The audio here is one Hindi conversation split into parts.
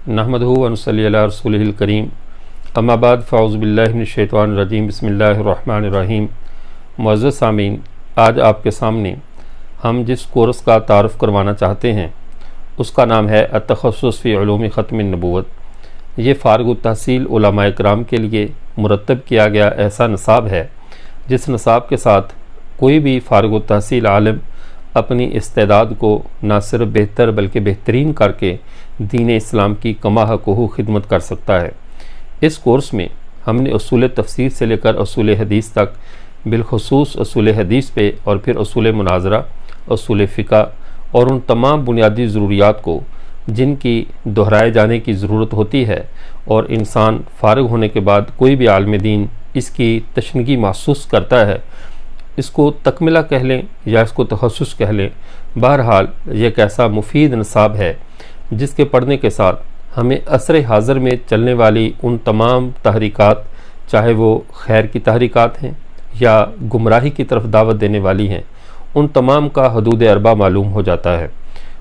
नहमदहु व नसल्ली अला रसूलिहिल करीम अम्मा बाद फ़ाउज़ु बिल्लाहि मिनश शैतानिर रजीम बिस्मिल्लाहिर रहमानिर रहीम। मुअज़्ज़ज़ सामीन, आज आपके सामने हम जिस कोर्स का तारुफ़ करवाना चाहते हैं उसका नाम है अत-तख़स्सुस फ़ी उलूम ख़त्मिन नबुव्वत। ये फ़ारिग़ुत तहसील उलमा इकराम के लिए मुरतब किया गया ऐसा निसाब है जिस निसाब के साथ कोई भी फ़ारिग़ुत तहसील आलिम अपनी इस्तेदाद को न सिर्फ बेहतर बल्कि बेहतरीन करके दीन इस्लाम की कमाह कोहू खिदमत कर सकता है। इस कोर्स में हमने उसूल तफसीर से लेकर उसूल हदीस तक, बिलखुसूस उसूल हदीस पे और फिर उसूल मुनाजरा, उसूल फ़िक़्ह और उन तमाम बुनियादी ज़रूरियात को जिनकी दोहराए जाने की ज़रूरत होती है और इंसान फ़ारिग होने के बाद कोई भी आलिम दीन इसकी तशनगी महसूस करता है, इसको तकमिला कह लें या इसको तखस्सुस कह लें, बहरहाल ये एक ऐसा मुफीद निसाब है जिसके पढ़ने के साथ हमें असर हाज़र में चलने वाली उन तमाम तहरीकात, चाहे वो खैर की तहरीकात हैं या गुमराही की तरफ दावत देने वाली हैं, उन तमाम का हदूद अरबा मालूम हो जाता है।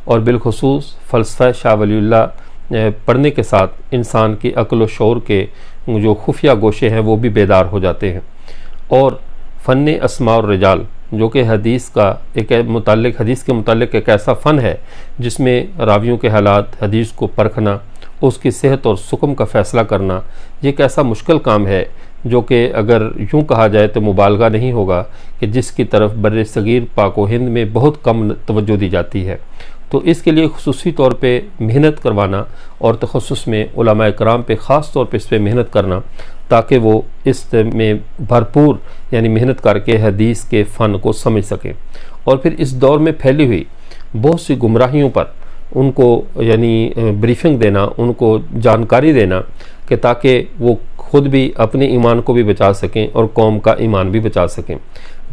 और बिलखुसूस फ़लसफ़ा शाह वलीउल्लाह पढ़ने के साथ इंसान की अक्ल व शऊर के जो खुफिया गोशे हैं वो भी बेदार हो जाते हैं। और फ़न अस्मा और रिजाल जो कि हदीस के मुतालिक एक ऐसा फ़न है जिसमें रावियों के हालात, हदीस को परखना, उसकी सेहत और सुकम का फ़ैसला करना, ये एक ऐसा मुश्किल काम है जो कि अगर यूँ कहा जाए तो मुबालगा नहीं होगा कि जिसकी तरफ बर्रे सगीर पाक व हिंद में बहुत कम तवज्जो दी जाती है। तो इसके लिए खुसूसी तौर पे मेहनत करवाना और तखस्सुस में उलमा इकराम पे ख़ास तौर पे इस पर मेहनत करना ताकि वो इस में भरपूर यानी मेहनत करके हदीस के फ़न को समझ सकें। और फिर इस दौर में फैली हुई बहुत सी गुमराहियों पर उनको यानी ब्रीफिंग देना, उनको जानकारी देना कि ताकि वो खुद भी अपने ईमान को भी बचा सकें और कौम का ईमान भी बचा सकें,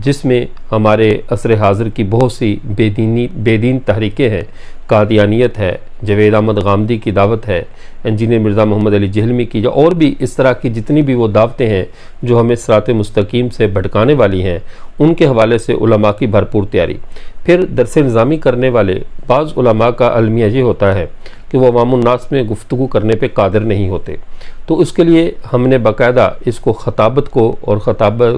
जिसमें हमारे असर हाज़िर की बहुत सी बेदीन तहरीकें हैं। कादियानियत है, जवेद अहमद गामदी की दावत है, इंजीनियर मिर्ज़ा मोहम्मद अली जहलमी की, या और भी इस तरह की जितनी भी वो दावतें हैं जो हमें सिरात मुस्तकीम से भटकाने वाली हैं, उनके हवाले से उलमा की भरपूर तैयारी। फिर दरस निज़ामी करने वाले बाज़ उलमा का अलमिया ये होता है कि वो अवामुन्नास में गुफ्तगू करने पे कादिर नहीं होते, तो उसके लिए हमने बाकायदा इसको ख़ताबत को और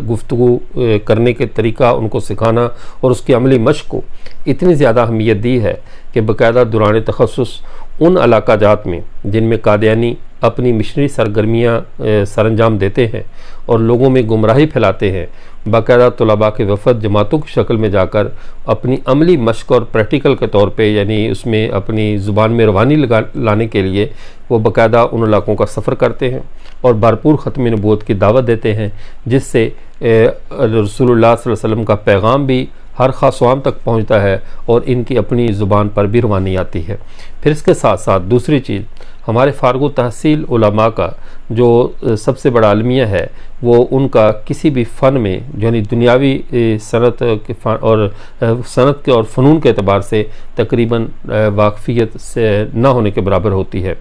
गुफ्तगू करने के तरीका उनको सिखाना और उसकी अमली मश्क को इतनी ज़्यादा अहमियत दी है कि बाकायदा दौरान तखस्सुस उन इलाका जात में जिनमें कादियानी अपनी मिशनरी सरगर्मियाँ सरअंजाम देते हैं और लोगों में गुमराही फैलाते हैं, बाकायदा तलबा के वफ़द जमातों की शक्ल में जाकर अपनी अमली मश्क और प्रैक्टिकल के तौर पे यानी उसमें अपनी ज़ुबान में रवानी लाने के लिए वो बाकायदा उन इलाकों का सफ़र करते हैं और भरपूर ख़त्म नबूवत की दावत देते हैं, जिससे रसूलुल्लाह सल्लल्लाहु अलैहि वसल्लम का पैगाम भी हर ख़ासवाम तक पहुँचता है और इनकी अपनी ज़ुबान पर भी रवानी आती है। फिर इसके साथ साथ दूसरी चीज़, हमारे फ़ारिग़ुत तहसील उलमा का जो सबसे बड़ा अलमिया है वो उनका किसी भी फ़न में यानी दुनियावी सनत के और फ़नून के अतबार से तकरीबन वाक़फ़ियत से न होने के बराबर होती है।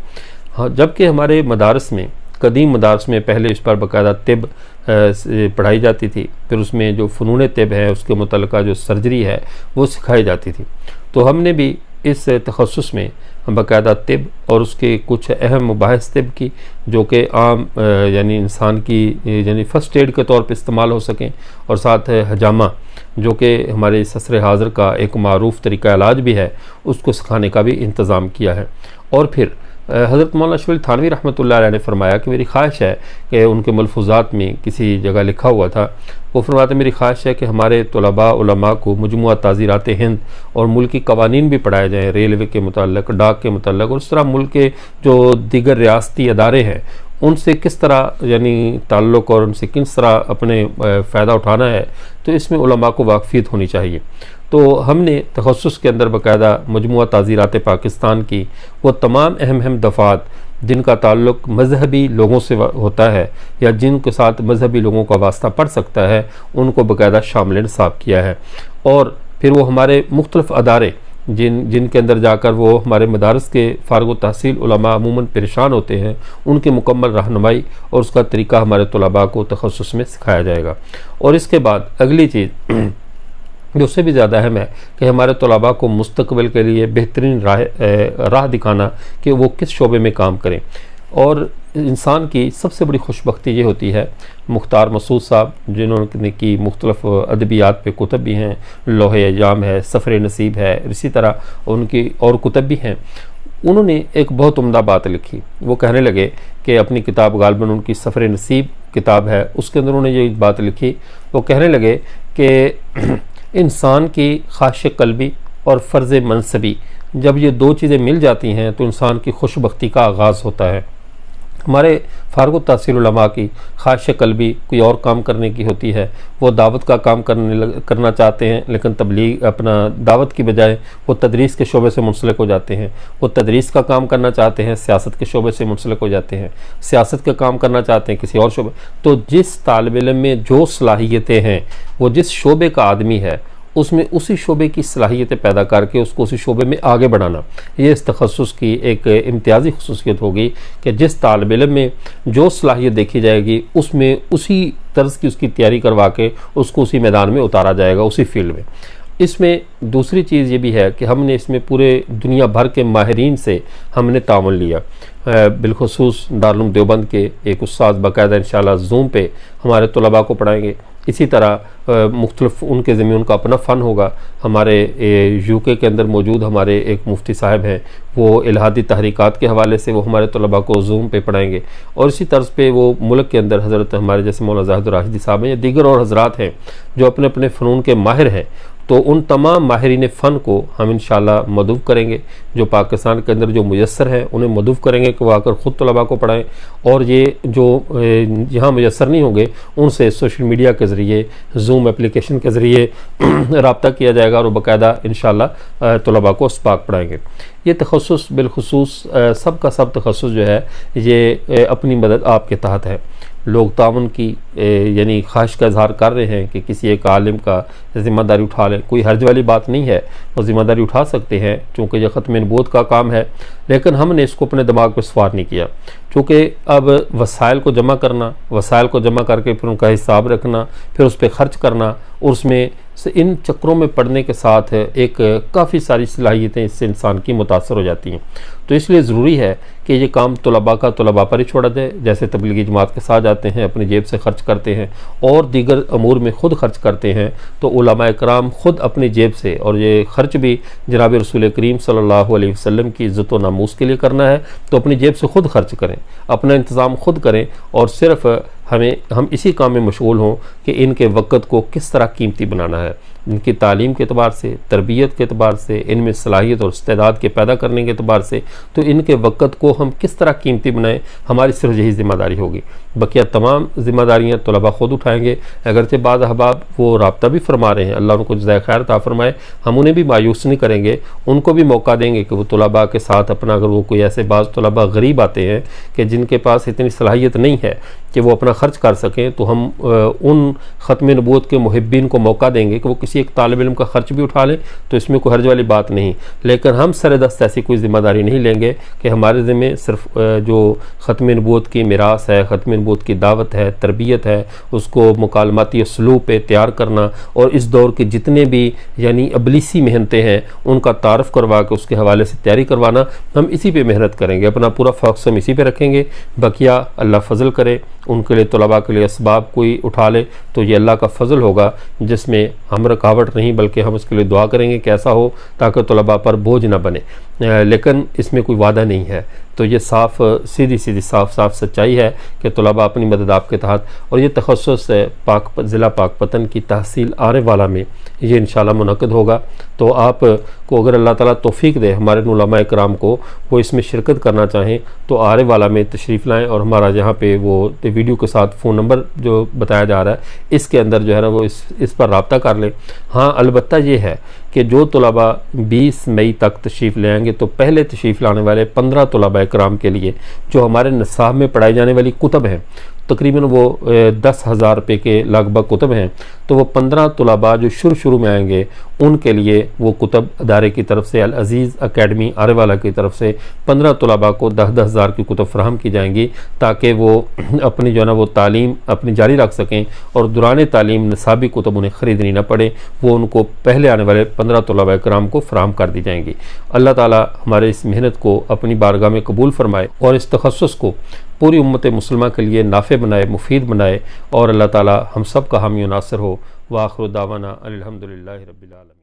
हाँ, जबकि हमारे मदारस में, कदीम मदारस में पहले इस पर बाकायदा तिब पढ़ाई जाती थी, फिर उसमें जो फ़नून तिब है उसके मुतल्लिक़ा जो सर्जरी है वो सिखाई जाती थी। तो हमने भी इस तखस्सुस में बाकायदा तिब और उसके कुछ अहम मुबाहिस तिब की जो कि आम यानी इंसान की यानी फ़र्स्ट एड के तौर पे इस्तेमाल हो सकें, और साथ हजामा जो कि हमारे असर हाज़िर का एक मारूफ़ तरीक़ा इलाज भी है, उसको सिखाने का भी इंतज़ाम किया है। और फिर हज़रत मौलाना अशरफ थानवी रहमतुल्लाह अलैह ने फरमाया कि मेरी ख्वाहिश है कि उनके मलफूज़ात में किसी जगह लिखा हुआ था, वो फरमाते मेरी ख्वाहिश है कि हमारे तलबा उलमा को मजमुआ ताज़ीरात हिंद और मुल्की कवानीन भी पढ़ाए जाएँ, रेलवे के मुताल्लिक़, डाक के मुताल्लिक़, और उस तरह मुल्क के जो दीगर रियासती अदारे हैं उनसे किस तरह यानी ताल्लुक़ और उनसे किस तरह अपने फ़ायदा उठाना है, तो इसमें उलमा को वाक़फ़ियत होनी चाहिए। तो हमने तखस्सुस के अंदर बाकायदा मजमुआ ताज़ीरात पाकिस्तान की वो तमाम अहम दफ़ात जिनका ताल्लुक़ मज़हबी लोगों से होता है या जिनके साथ मज़हबी लोगों का वास्ता पड़ सकता है, उनको बाकायदा शामिल निसाब किया है। और फिर वो हमारे मुख्तलिफ़ अदारे जिनके अंदर जाकर वो हमारे मदारस के फ़ारिग़ुत तहसील उलमा अमूमन परेशान होते हैं, उनकी मुकम्मल रहनुमाई और उसका तरीका हमारे तलबा को तखस्सुस में सिखाया जाएगा। और इसके बाद अगली चीज़ जो उससे भी ज़्यादा अहम है कि हमारे तलबा को मुस्तकबिल के लिए बेहतरीन राह दिखाना कि वो किस शोबे में काम करें। और इंसान की सबसे बड़ी खुशबख्ती ये होती है, मुख्तार मसूद साहब जिन्होंने की मुख्तलिफ अदबियात पे कुतब भी हैं, लोहे अयाम है, सफ़र नसीब है, इसी तरह उनकी और कुतब भी हैं। उन्होंने एक बहुत उम्दा बात लिखी। वो कहने लगे कि अपनी किताब गालिबन उनकी सफ़र नसीब किताब है, उसके अंदर उन्होंने ये बात लिखी। वो कहने लगे कि इंसान की ख्वाहिश कल्बी और फ़र्ज़ मनसबी जब ये दो चीज़ें मिल जाती हैं तो इंसान की खुशबख्ती का आगाज़ होता है। हमारे फ़ारुक़ तहसील उलमा की ख्वाहिश कल्बी कोई और काम करने की होती है, वो दावत का काम करना चाहते हैं, लेकिन तबलीग अपना दावत की बजाय वो तदरीस के शोबे से मुंसलिक हो जाते हैं। वो तदरीस का काम करना चाहते हैं, सियासत के शोबे से मुंसलिक हो जाते हैं। सियासत का काम करना चाहते हैं किसी और शोबे। तो जिस तालिब इल्म में जो सलाहियतें हैं, वो जिस शोबे का आदमी है उसमें उसी शोबे की सलाहियतें पैदा करके उसको उसी शोबे में आगे बढ़ाना, ये इस तखस्सुस की एक इम्तियाज़ी खुसूसियत होगी कि जिस तालिब इल्म में जो सलाहियत देखी जाएगी उसमें उसी तर्ज की उसकी तैयारी करवा के उसको उसी मैदान में उतारा जाएगा, उसी फील्ड में। इसमें दूसरी चीज़ ये भी है कि हमने इसमें पूरे दुनिया भर के माहिरीन से हमने तामुल लिया। बिलखुसूस दारुल देवबंद के एक उस्ताद बाकायदा इंशाअल्लाह ज़ूम पे हमारे तलबा को पढ़ाएंगे। इसी तरह मुख्तलिफ उनके ज़मीन उनका अपना फ़न होगा। हमारे यूके के अंदर मौजूद हमारे एक मुफ्ती साहब हैं, वो इल्हादी तहरीकात के हवाले से वो हमारे तलबा को ज़ूम पे पढ़ाएंगे। और इसी तर्ज़ पे वो मुल्क के अंदर हज़रत हमारे जैसे मौलाना ज़ाहिद राशिदी साहब हैं या दीगर और हज़रात हैं जो अपने अपने फ़नून के माहिर हैं। तो उन तमाम माहिरीन फ़न को हम इंशाअल्लाह मदऊँ करेंगे, जो पाकिस्तान के अंदर जो मुयस्सर हैं उन्हें मदऊँ करेंगे कि वो आकर ख़ुद तलबा को पढ़ाएँ। और ये जो यहाँ मुयस्सर नहीं होंगे उनसे सोशल मीडिया के ज़रिए, ज़ूम एप्लीकेशन के ज़रिए रब्ता किया जाएगा और बाकायदा इंशाअल्लाह तलबा को अस्बाक पढ़ाएँगे। ये तखस्सुस बिलखुसूस सब का सब तखस्सुस जो है ये अपनी मदद आपके तहत है। लोग ताउन की यानी ख्वाहिश का इजहार कर रहे हैं कि किसी एक आलिम का ज़िम्मेदारी उठा लें, कोई हर्ज वाली बात नहीं है, वो ज़िम्मेदारी उठा सकते हैं चूँकि यह ख़त्म नबूवत का काम है। लेकिन हमने इसको अपने दिमाग पर सवार नहीं किया, चूँकि अब वसाइल को जमा करना, वसाइल को जमा करके फिर उनका हिसाब रखना, फिर उस पर ख़र्च करना और उसमें से इन चक्रों में पड़ने के साथ एक काफ़ी सारी सलाहियतें इससे इंसान की मुतासर हो जाती हैं। तो इसलिए ज़रूरी है कि ये काम तलबा का तलबा पर ही छोड़ा जाए। जैसे तबलीगी जमात के साथ जाते हैं, अपनी जेब से खर्च करते हैं और दीगर अमूर में ख़ुद खर्च करते हैं, तो उलमा इकराम ख़ुद अपनी जेब से, और ये खर्च भी जनाब रसूल करीम सल्लल्लाहु अलैहि वसल्लम की इज़्ज़त व नामूस के लिए करना है, तो अपनी जेब से ख़ुद खर्च करें, अपना इंतज़ाम ख़ुद करें और सिर्फ़ हम इसी काम में मशगूल हों कि इनके वक़्त को किस तरह कीमती बनाना है। इनकी तालीम के एतबार से, तरबियत के एतबार से, इनमें सलाहियत और इस्तेदाद के पैदा करने के एतबार से, तो इनके वक़्त को हम किस तरह कीमती बनाएं, हमारी सिर्फ यही ज़िम्मेदारी होगी। बकिया तमाम ज़िम्मेदारियाँ तलबा ख़ुद उठाएँगे। अगरचे बाद अहबाब वो राब्ता भी फरमा रहे हैं, अल्लाह उनको जज़ाए खैर अता फरमाए, हम उन्हें भी मायूस नहीं करेंगे, उनको भी मौका देंगे कि वो तलबा के साथ अपना, अगर वो कोई ऐसे बाज़ तलबा गरीब आते हैं कि जिनके पास इतनी सलाहियत नहीं है कि वो अपना ख़र्च कर सकें, तो हम उन ख़त्म नबूवत के मुहिब्बीन को मौका देंगे कि वो किसी एक तालिब इल्म का ख़र्च भी उठा लें, तो इसमें कोई हर्ज वाली बात नहीं। लेकिन हम सरेदस्त ऐसी कोई ज़िम्मेदारी नहीं लेंगे कि हमारे ज़िम्मे सिर्फ जो ख़त्म नबूवत की मिरास है, ख़त्म नबूवत की दावत है, तरबियत है, उसको मुकालमाती उसलूब पे तैयार करना और इस दौर के जितने भी यानी अबलीसी मेहनतें हैं उनका तारफ़ करवा के उसके हवाले से तैयारी करवाना, हम इसी पे मेहनत करेंगे, अपना पूरा फोकस हम इसी पे रखेंगे। बकिया अल्लाह फ़ज़ल करे, उनके लिए तलबा के लिए असबाब कोई उठा ले तो ये अल्लाह का फ़ज़ल होगा, जिसमें हम रुकावट नहीं बल्कि हम इसके लिए दुआ करेंगे कि ऐसा हो ताकि तलबा पर बोझ ना बने। लेकिन इसमें कोई वादा नहीं है। तो ये साफ़ सीधी साफ सच्चाई है कि तलबा अपनी मदद आपके तहत, और ये तखस्सुस ज़िला पाकपतन की तहसील आरे वाला में ये इंशाअल्लाह मुनक़िद होगा। तो आप को अगर अल्लाह ताला तौफ़ीक दे हमारे उलमा इकराम को वो इसमें शिरकत करना चाहें तो आरे वाला में तशरीफ़ लाएँ और हमारा यहाँ पे वो वीडियो के साथ फ़ोन नंबर जो बताया जा रहा है इसके अंदर जो है ना वो इस पर रब्ता कर लें। हाँ, अलबत्ता ये है कि जो तलबा 20 मई तक तशरीफ़ ले आएंगे तो पहले तशरीफ़ लाने वाले 15 तलबा इकराम के लिए जो हमारे निसाब में पढ़ाई जाने वाली कुतब हैं तकरीबन वो 10,000 रुपये के लगभग कुतब हैं। तो वो 15 तलबा जो शुरू में आएंगे उनके लिए वो कुतब अदारे की तरफ से, अल अज़ीज़ अकेडमी आरेवाला की तरफ से 15 तलबा को 10-10 हज़ार की कुतब फराहम की जाएंगी, ताकि वो अपनी जो है ना वो तालीम अपनी जारी रख सकें और दौरान तालीम निसाबी कुतब उन्हें ख़रीदनी न पड़े, वो उनको पहले आने वाले 15 तलबा कराम को फराहम कर दी जाएंगी। अल्लाह ताला हमारे इस मेहनत को अपनी बारगाह में कबूल फरमाए और इस तखस्सुस को पूरी उम्मत मुस्लिमा के लिए नाफ़े बनाए, मुफीद बनाए, और अल्लाह ताला हम सब का हामी नासिर हो। व आखिर दावाना अल्हम्दुलिल्लाहि रब्बिल आलमीन।